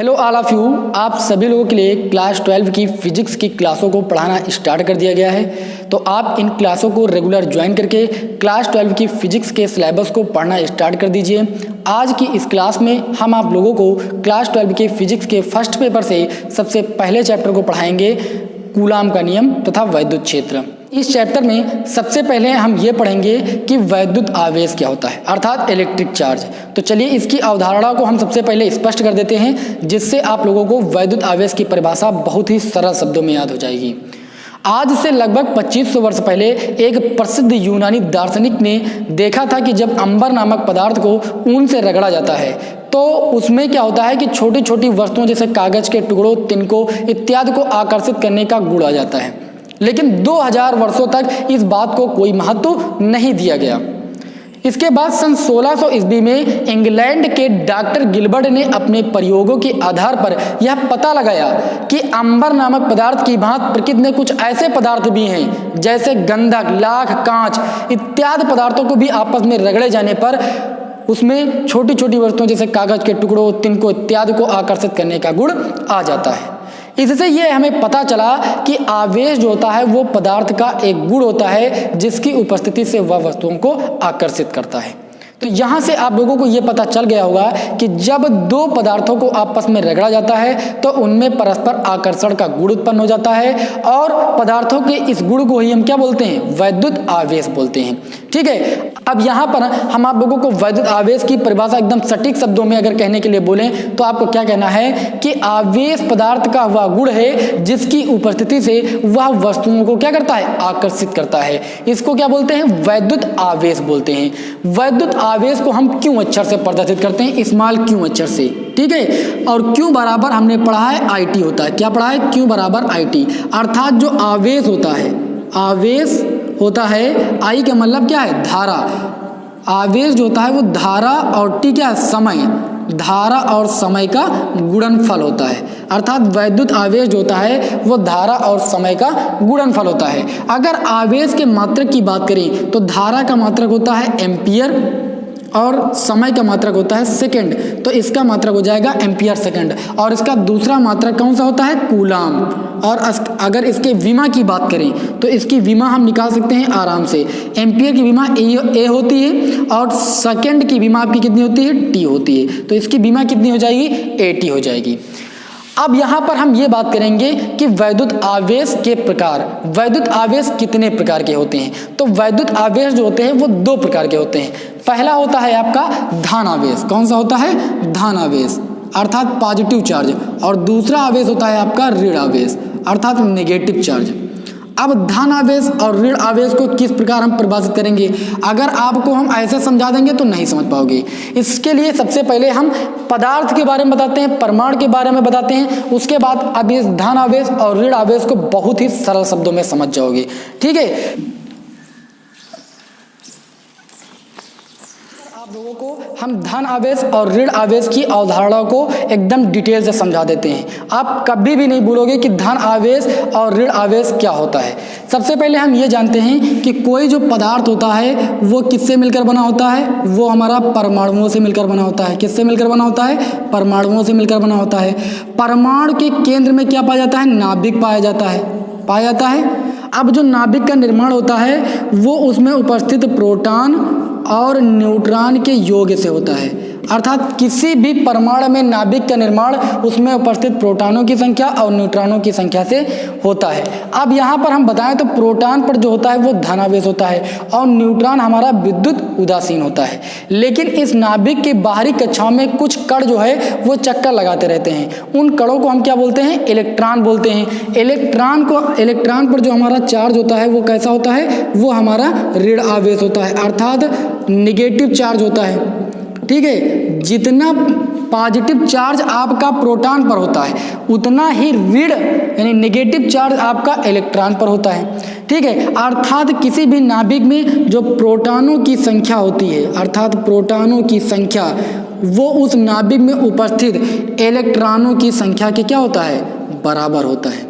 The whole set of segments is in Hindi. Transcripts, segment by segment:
हेलो ऑल ऑफ यू, आप सभी लोगों के लिए क्लास 12 की फिजिक्स की क्लासों को पढ़ाना स्टार्ट कर दिया गया है। तो आप इन क्लासों को रेगुलर ज्वाइन करके क्लास 12 की फिजिक्स के सिलेबस को पढ़ना स्टार्ट कर दीजिए। आज की इस क्लास में हम आप लोगों को क्लास 12 के फिजिक्स के फर्स्ट पेपर से सबसे पहले चैप्टर को पढ़ाएंगे, कूलाम का नियम तथा वैद्युत क्षेत्र। इस चैप्टर में सबसे पहले हम ये पढ़ेंगे कि वैद्युत आवेश क्या होता है, अर्थात इलेक्ट्रिक चार्ज। तो चलिए इसकी अवधारणा को हम सबसे पहले स्पष्ट कर देते हैं, जिससे आप लोगों को वैद्युत आवेश की परिभाषा बहुत ही सरल शब्दों में याद हो जाएगी। आज से लगभग 2500 वर्ष पहले एक प्रसिद्ध यूनानी दार्शनिक ने देखा था कि जब अंबर नामक पदार्थ को ऊन से रगड़ा जाता है तो उसमें क्या होता है कि छोटी छोटी वस्तुओं जैसे कागज के टुकड़ों, तिनकों इत्यादि को आकर्षित करने का गुण आ जाता है। लेकिन 2000 वर्षों तक इस बात को कोई महत्व नहीं दिया गया। इसके बाद सन 1600 ईस्वी में इंग्लैंड के डॉक्टर गिलबर्ट ने अपने प्रयोगों के आधार पर यह पता लगाया कि अंबर नामक पदार्थ की भांति प्रकृति में कुछ ऐसे पदार्थ भी हैं जैसे गंधक, लाख, कांच इत्यादि पदार्थों को भी आपस में रगड़े जाने पर उसमें छोटी छोटी वस्तुओं जैसे कागज के टुकड़ों, तिनकों इत्यादि को आकर्षित करने का गुण आ जाता है। इससे ये हमें पता चला कि आवेश जो होता है वो पदार्थ का एक गुण होता है जिसकी उपस्थिति से वह वस्तुओं को आकर्षित करता है। तो यहाँ से आप लोगों को ये पता चल गया होगा कि जब दो पदार्थों को आपस में रगड़ा जाता है तो उनमें परस्पर आकर्षण का गुण उत्पन्न हो जाता है और पदार्थों के इस गुण को ही हम क्या बोलते हैं, वैद्युत आवेश बोलते हैं। ठीक है, अब यहाँ पर हम आप लोगों को वैद्युत आवेश की परिभाषा एकदम सटीक शब्दों में अगर कहने के लिए बोलें तो आपको क्या कहना है कि आवेश पदार्थ का वह गुण है जिसकी उपस्थिति से वह वस्तुओं को क्या करता है, आकर्षित करता है। इसको क्या बोलते हैं, वैद्युत आवेश बोलते हैं। वैद्युत आवेश को हम क्यों अक्षर से प्रदर्शित करते हैं, स्मॉल क्यू अक्षर से। ठीक है, और क्यू बराबर हमने पढ़ा है IT होता है। क्या पढ़ा है, क्यू बराबर IT, अर्थात जो आवेश होता है, आवेश होता है, I का मतलब क्या है, धारा। आवेश जो होता है वो धारा और T क्या है, समय। धारा और समय का गुणनफल होता है, अर्थात वैद्युत आवेश जो होता है वो धारा और समय का गुणनफल होता है। अगर आवेश के मात्रक की बात करें तो धारा का मात्रक होता है एम्पियर और समय का मात्रक होता है सेकंड, तो इसका मात्रक हो जाएगा एम्पियर सेकंड। और इसका दूसरा मात्रक कौन सा होता है, कूलाम। और अगर इसके विमा की बात करें तो इसकी विमा हम निकाल सकते हैं आराम से। एम्पियर की विमा ए होती है और सेकंड की विमा आपकी कितनी होती है, T होती है। तो इसकी विमा कितनी हो जाएगी, AT हो जाएगी। अब यहाँ पर हम ये बात करेंगे कि वैद्युत आवेश के प्रकार, वैद्युत आवेश कितने प्रकार के होते हैं। तो वैद्युत आवेश जो होते हैं वो दो प्रकार के होते हैं। पहला होता है आपका धन आवेश। कौन सा होता है, धन आवेश, अर्थात पॉजिटिव चार्ज। और दूसरा आवेश होता है आपका ऋण आवेश, अर्थात नेगेटिव चार्ज। अब धन आवेश और ऋण आवेश को किस प्रकार हम परिभाषित करेंगे, अगर आपको हम ऐसे समझा देंगे तो नहीं समझ पाओगे। इसके लिए सबसे पहले हम पदार्थ के बारे में बताते हैं, परमाणु के बारे में बताते हैं, उसके बाद अब इस धन आवेश और ऋण आवेश को बहुत ही सरल शब्दों में समझ जाओगे। ठीक है, आप लोगों को हम धन आवेश और ऋण आवेश की अवधारणा को एकदम डिटेल से समझा देते हैं। आप कभी भी नहीं भूलोगे कि धन आवेश और ऋण आवेश क्या होता है। सबसे पहले हम ये जानते हैं कि कोई जो पदार्थ होता है वो किससे मिलकर बना होता है, वो हमारा परमाणुओं से मिलकर बना होता है। किससे मिलकर बना होता है, परमाणुओं से मिलकर बना होता है। परमाणु के केंद्र में क्या पाया जाता है, नाभिक पाया जाता है। अब जो नाभिक का निर्माण होता है वो उसमें उपस्थित प्रोटॉन और न्यूट्रॉन के योग से होता है, अर्थात किसी भी परमाणु में नाभिक का निर्माण उसमें उपस्थित प्रोटॉनों की संख्या और न्यूट्रॉनों की संख्या से होता है। अब यहाँ पर हम बताएं तो प्रोटॉन पर जो होता है वो धनावेश होता है और न्यूट्रॉन हमारा विद्युत उदासीन होता है। लेकिन इस नाभिक के बाहरी कक्षाओं में कुछ कण जो है वो चक्कर लगाते रहते हैं। उन कणों को हम क्या बोलते हैं, इलेक्ट्रॉन बोलते हैं। इलेक्ट्रॉन पर जो हमारा चार्ज होता है वो कैसा होता है, वो हमारा ऋण आवेश होता है, अर्थात निगेटिव चार्ज होता है। ठीक है, जितना पॉजिटिव चार्ज आपका प्रोटॉन पर होता है उतना ही ऋण यानी नेगेटिव चार्ज आपका इलेक्ट्रॉन पर होता है। ठीक है, अर्थात किसी भी नाभिक में जो प्रोटॉनों की संख्या होती है, अर्थात प्रोटॉनों की संख्या वो उस नाभिक में उपस्थित इलेक्ट्रॉनों की संख्या के क्या होता है, बराबर होता है।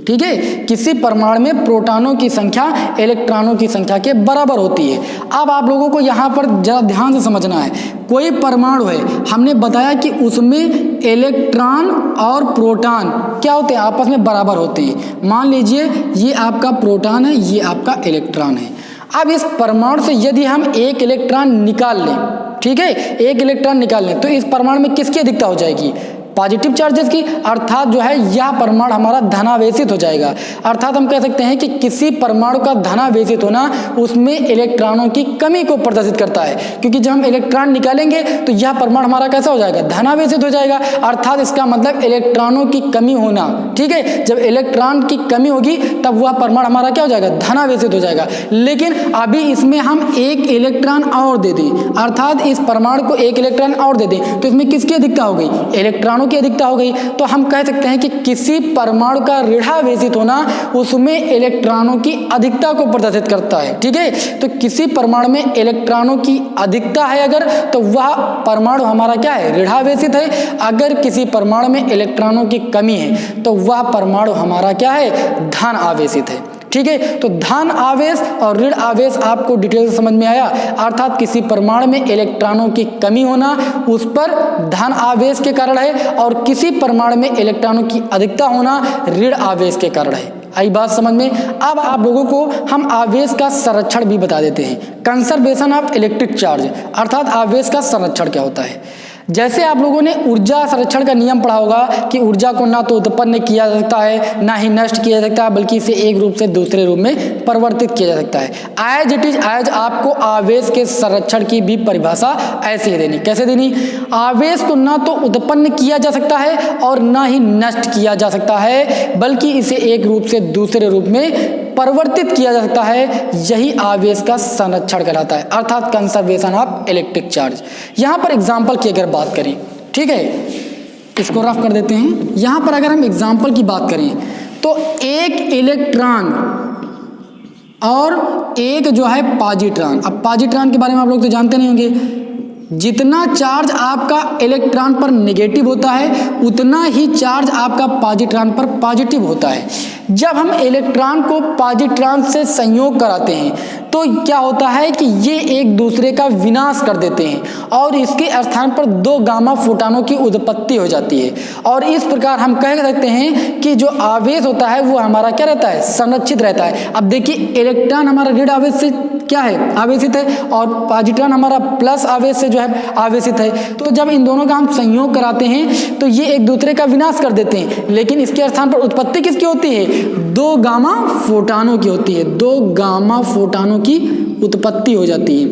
ठीक है, किसी परमाणु में प्रोटॉनों की संख्या इलेक्ट्रॉनों की संख्या के बराबर होती है। अब आप लोगों को यहाँ पर जरा ध्यान से समझना है, कोई परमाणु है, हमने बताया कि उसमें इलेक्ट्रॉन और प्रोटॉन क्या होते हैं, आपस में बराबर होते हैं। मान लीजिए ये आपका प्रोटॉन है, ये आपका इलेक्ट्रॉन है। अब इस परमाणु से यदि हम एक इलेक्ट्रॉन निकाल लें, ठीक है, एक इलेक्ट्रॉन निकाल लें, तो इस परमाणु में किसकी अधिकता हो जाएगी, पॉजिटिव चार्जेस की, अर्थात जो है यह परमाणु हमारा धनावेशित हो जाएगा। अर्थात हम कह सकते हैं कि किसी परमाणु का धनावेशित होना उसमें इलेक्ट्रॉनों की कमी को प्रदर्शित करता है, क्योंकि जब हम इलेक्ट्रॉन निकालेंगे तो यह परमाणु हमारा कैसा हो जाएगा, धनावेशित हो जाएगा। अर्थात इसका मतलब इलेक्ट्रॉनों की कमी होना, ठीक है, जब इलेक्ट्रॉन की कमी होगी तब वह परमाणु हमारा क्या हो जाएगा, धनावेशित हो जाएगा। लेकिन अभी इसमें हम एक इलेक्ट्रॉन और दे दें, अर्थात इस परमाणु को एक इलेक्ट्रॉन और दे दें, तो इसमें किसकी अधिकता हो गई, इलेक्ट्रॉनों की अधिकता हो गई। तो हम कह सकते हैं कि किसी परमाणु का ऋणावेशित होना उसमें इलेक्ट्रॉनों की अधिकता को प्रदर्शित करता है, ठीक है। तो किसी परमाणु में इलेक्ट्रॉनों की अधिकता है अगर, तो वह परमाणु हमारा क्या है, ऋणावेशित है। अगर किसी परमाणु में इलेक्ट्रॉनों की कमी है तो वह परमाणु हमारा क्या है, धन आवेशित है, ठीक है। तो धन आवेश और ऋण आवेश आपको डिटेल से समझ में आया। अर्थात किसी परमाणु में इलेक्ट्रॉनों की कमी होना उस पर धन आवेश के कारण है, और किसी परमाणु में इलेक्ट्रॉनों की अधिकता होना ऋण आवेश के कारण है। आई बात समझ में। अब आप लोगों को हम आवेश का संरक्षण भी बता देते हैं, कंजर्वेशन ऑफ इलेक्ट्रिक चार्ज, अर्थात आवेश का संरक्षण क्या होता है। जैसे आप लोगों ने ऊर्जा संरक्षण का नियम पढ़ा होगा कि ऊर्जा को ना तो उत्पन्न किया जा सकता है, ना ही नष्ट किया जा सकता है, बल्कि इसे एक रूप से दूसरे रूप में परिवर्तित किया जा सकता है। एज इट इज एज आपको आवेश के संरक्षण की भी परिभाषा ऐसे ही देनी। कैसे देनी, आवेश को ना तो उत्पन्न किया जा सकता है और ना ही नष्ट किया जा सकता है, बल्कि इसे एक रूप से दूसरे रूप में परिवर्तित किया जा सकता है। यही आवेश का संरक्षण कहलाता है, अर्थात कंजर्वेशन ऑफ इलेक्ट्रिक चार्ज। यहां पर एग्जांपल की अगर बात करें, ठीक है, इसको रफ कर देते हैं। यहां पर अगर हम एग्जांपल की बात करें तो एक इलेक्ट्रॉन और एक जो है पॉजिट्रॉन। अब पॉजिट्रॉन के बारे में आप लोग तो जानते नहीं होंगे, जितना चार्ज आपका इलेक्ट्रॉन पर नेगेटिव होता है उतना ही चार्ज आपका पॉजिट्रॉन पर पॉजिटिव होता है। जब हम इलेक्ट्रॉन को पॉजिट्रॉन से संयोग कराते हैं तो क्या होता है कि ये एक दूसरे का विनाश कर देते हैं और इसके स्थान पर दो गामा फोटॉनों की उत्पत्ति हो जाती है। और इस प्रकार हम कह सकते हैं कि जो आवेश होता है वो हमारा क्या रहता है, संरक्षित रहता है। अब देखिए, इलेक्ट्रॉन हमारा ऋण आवेश से क्या है, आवेशित है, और पॉजिट्रॉन हमारा प्लस आवेश से जो है आवेशित है। तो जब इन दोनों का हम संयोग कराते हैं तो ये एक दूसरे का विनाश कर देते हैं, लेकिन इसके स्थान पर उत्पत्ति किसकी होती है, दो गामा फोटॉनों की होती है। दो गामा फोटॉनों की उत्पत्ति हो जाती है,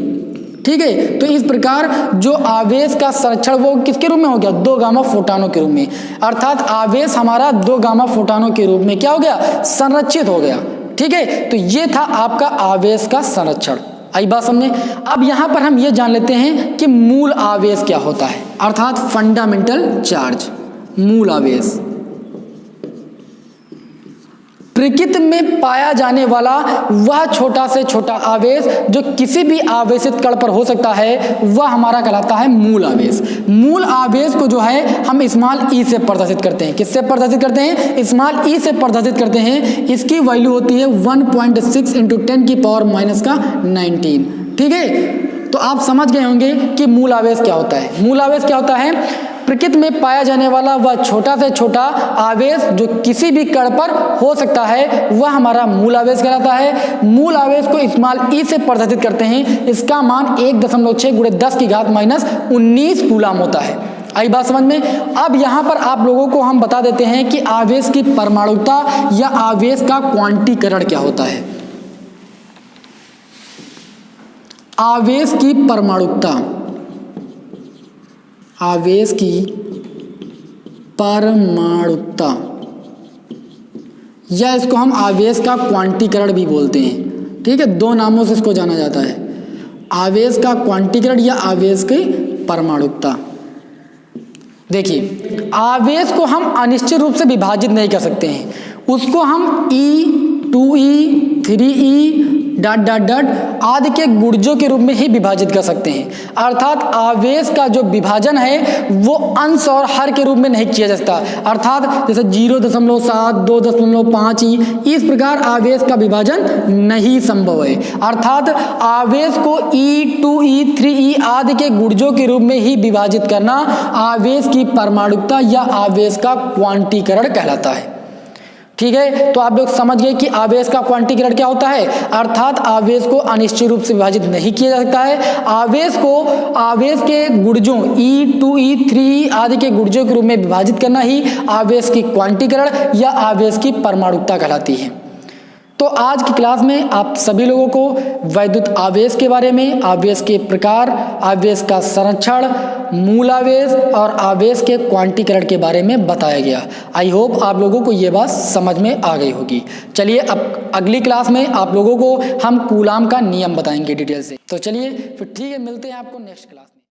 ठीक है। तो इस प्रकार जो आवेश का संरक्षण वो किसके रूप में हो गया, दो गामा फोटॉनों के रूप में। अर्थात आवेश हमारा दो गामा फोटॉनों के रूप में क्या हो गया, संरक्षित हो गया, ठीक है। तो ये था आपका आवेश का संरक्षण। आई बात समझे। अब यहां पर हम ये जान लेते हैं कि मूल आवेश क्या होता है, अर्थात फंडामेंटल चार्ज। मूल आवेश प्रकृति में पाया जाने वाला वह छोटा से छोटा आवेश जो किसी भी आवेशित कण पर हो सकता है, वह हमारा कहलाता है मूल आवेश। मूल आवेश को जो है हम स्मॉल ई से प्रदर्शित करते हैं। किससे प्रदर्शित करते हैं, स्मॉल ई से प्रदर्शित करते हैं। इसकी वैल्यू होती है 1.6 × 10⁻⁻19, ठीक है। तो आप समझ गए होंगे कि मूल आवेश क्या होता है। मूल आवेश क्या होता है, प्रकृति में पाया जाने वाला वह छोटा से छोटा आवेश जो किसी भी कण पर हो सकता है, वह हमारा मूल आवेश कहलाता है। मूल आवेश को स्मॉल ई से प्रदर्शित करते हैं। इसका मान 1.6 × 10⁻⁻19 कूलम होता है। आई बात समझ में। अब यहां पर आप लोगों को हम बता देते हैं कि आवेश की परमाणुता या आवेश का क्वांटीकरण क्या होता है। आवेश की परमाणुता, आवेश की परमाणुता, या इसको हम आवेश का क्वांटीकरण भी बोलते हैं, ठीक है। दो नामों से इसको जाना जाता है, आवेश का क्वांटीकरण या आवेश की परमाणुता। देखिए, आवेश को हम अनिश्चित रूप से विभाजित नहीं कर सकते हैं। उसको हम E, 2E, 3E, dot dot dot आदि के गुणजों के रूप में ही विभाजित कर सकते हैं। अर्थात आवेश का जो विभाजन है वो अंश और हर के रूप में नहीं किया जा सकता। अर्थात जैसे 0.7, 2.5 इस प्रकार आवेश का विभाजन नहीं संभव है। अर्थात आवेश को E2, E3, आदि के गुणजों के रूप में ही विभाजित करना आवेश की परमाणुकता या आवेश का क्वांटीकरण कहलाता है। ठीक है, तो आप लोग समझ गए कि आवेश का क्वांटीकरण क्या होता है। अर्थात आवेश को अनिश्चित रूप से विभाजित नहीं किया जा सकता है। आवेश के गुणजों E2, E3 आदि के गुणजों के रूप में विभाजित करना ही आवेश की क्वांटीकरण या आवेश की परमाणुकता कहलाती है। तो आज की क्लास में आप सभी लोगों को वैद्युत आवेश के बारे में, आवेश के प्रकार, आवेश का संरक्षण, मूल आवेश और आवेश के क्वांटीकरण के बारे में बताया गया। आई होप आप लोगों को ये बात समझ में आ गई होगी। चलिए अब अगली क्लास में आप लोगों को हम कूलाम का नियम बताएंगे डिटेल से। तो चलिए फिर ठीक है, मिलते हैं आपको नेक्स्ट क्लास।